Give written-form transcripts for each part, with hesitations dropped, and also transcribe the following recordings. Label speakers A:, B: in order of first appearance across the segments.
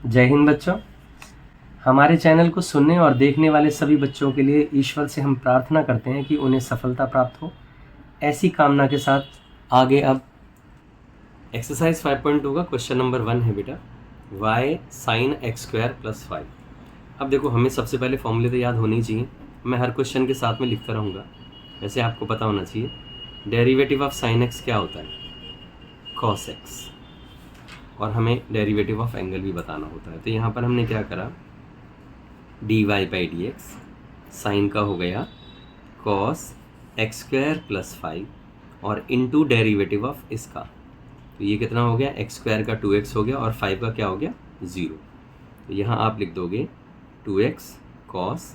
A: जय हिंद बच्चों। हमारे चैनल को सुनने और देखने वाले सभी बच्चों के लिए ईश्वर से हम प्रार्थना करते हैं कि उन्हें सफलता प्राप्त हो। ऐसी कामना के साथ आगे अब एक्सरसाइज 5.2 का क्वेश्चन नंबर 1 है बेटा, y sin x² + 5। अब देखो, हमें सबसे पहले फॉर्मूले तो याद होने ही चाहिए। मैं हर क्वेश्चन के साथ में लिखता रहूँगा, वैसे आपको पता होना चाहिए। डेरिवेटिव ऑफ sin x क्या होता है? cos x। और हमें डेरिवेटिव ऑफ एंगल भी बताना होता है। तो यहाँ पर हमने क्या करा, dy/dx साइन का हो गया cos x² + 5 और इनटू डेरिवेटिव ऑफ इसका, तो ये कितना हो गया, x² का 2x हो गया और 5 का क्या हो गया, 0। तो यहाँ आप लिख दोगे 2x cos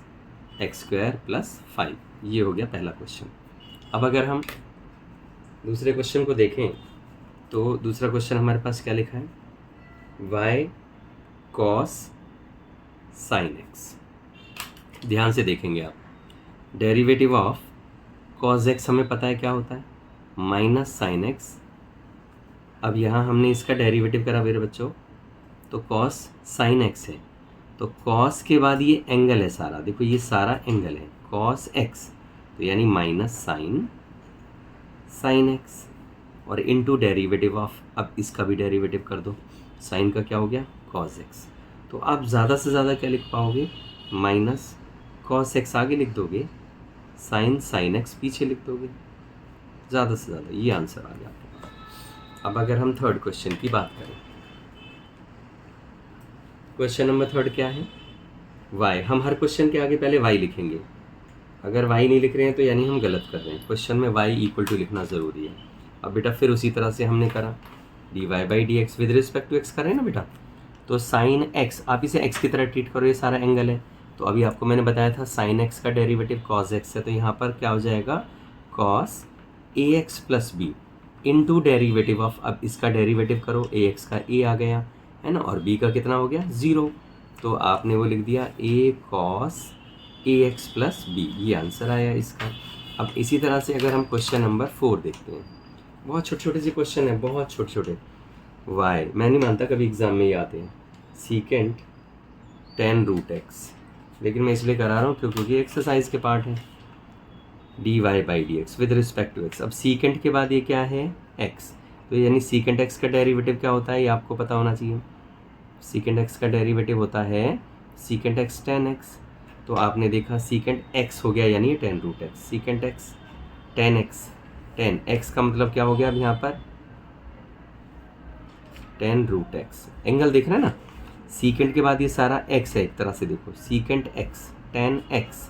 A: x² + 5। ये हो गया पहला क्वेश्चन। अब अगर हम दूसरे क्वेश्चन को देखें तो दूसरा क्वेश्चन हमारे पास क्या लिखा है, y cos sin x। ध्यान से देखेंगे आप, डेरिवेटिव ऑफ cos x हमें पता है क्या होता है, -sin x। अब यहाँ हमने इसका डेरिवेटिव करा मेरे बच्चों, तो cos sin x है, तो cos के बाद ये एंगल है सारा, देखो ये सारा एंगल है cos x, तो यानी -sin x और इनटू डेरिवेटिव ऑफ, अब इसका भी डेरिवेटिव कर दो, साइन का क्या हो गया, cos x। तो आप ज़्यादा से ज़्यादा क्या लिख पाओगे, -cos x आगे लिख दोगे, sin x पीछे लिख दोगे, ज़्यादा से ज़्यादा ये आंसर आ गया आपके पास। अब अगर हम थर्ड क्वेश्चन की बात करें, क्वेश्चन नंबर 3 क्या है, y। हम हर क्वेश्चन के आगे पहले y लिखेंगे। अगर y नहीं लिख रहे हैं तो यानी हम गलत कर रहे हैं। क्वेश्चन में y = लिखना ज़रूरी है। अब बेटा फिर उसी तरह से हमने करा, dy/dx with respect to x कर रहे हैं ना बेटा, तो sin x आप इसे x की तरह ट्रीट करो, ये सारा एंगल है। तो अभी आपको मैंने बताया था sin x का डेरिवेटिव cos x है, तो यहाँ पर क्या हो जाएगा, cos ax + b into derivative of, अब इसका डेरिवेटिव करो, ax का a आ गया है ना, और b का कितना हो गया, 0। तो आपने वो लिख दिया a cos ax + b, ये आंसर आया इसका। अब इसी तरह से अगर हम क्वेश्चन नंबर 4 देखते हैं, बहुत छोटे छोटे से क्वेश्चन है, बहुत छोटे छोटे। y, मैं नहीं मानता कभी एग्ज़ाम में ये आते हैं, सीकेंट tan√x, लेकिन मैं इसलिए करा रहा हूँ क्योंकि एक्सरसाइज के पार्ट है। dy/dx with respect to x, अब सीकेंट के बाद ये क्या है, x, तो यानी सीकेंट x का डेरिवेटिव क्या होता है, ये आपको पता होना चाहिए। सीकेंट x का डेरिवेटिव होता है सीकेंट x tan x। तो आपने देखा सीकेंट x हो गया यानी tan√x, secant x tan x, tan x का मतलब क्या हो गया, अब यहाँ पर tan√x, एंगल देख रहे हैं ना, सीकेंट के बाद ये सारा x है, एक तरह से देखो, secant x tan x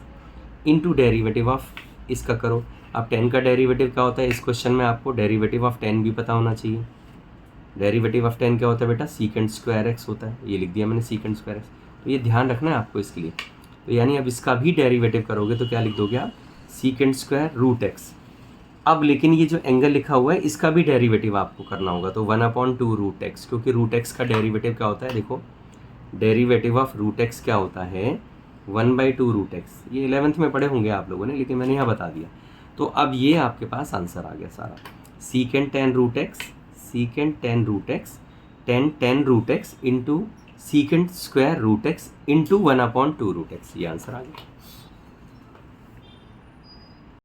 A: into derivative of इसका करो। अब tan का डेरिवेटिव क्या होता है, इस क्वेश्चन में आपको डेरिवेटिव ऑफ tan भी पता होना चाहिए। डेरिवेटिव ऑफ tan क्या होता है बेटा, sec² x होता है, ये लिख दिया मैंने sec²x। तो ये ध्यान रखना है आपको इसके लिए। तो यानी अब इसका भी डेरिवेटिव करोगे तो क्या लिख दोगे आप, sec²√x। अब लेकिन ये जो एंगल लिखा हुआ है इसका भी डेरिवेटिव आपको करना होगा, तो 1/2√x, क्योंकि √x का डेरिवेटिव क्या होता है, देखो डेरिवेटिव ऑफ √x क्या होता है, 1/2√x। ये 11th में पढ़े होंगे आप लोगों ने, लेकिन मैंने यहाँ बता दिया। तो अब ये आपके पास आंसर आ गया सारा, secant tan√x, secant tan√x, tan√x into secant squared √x into 1/2√x, ये आंसर आ गया।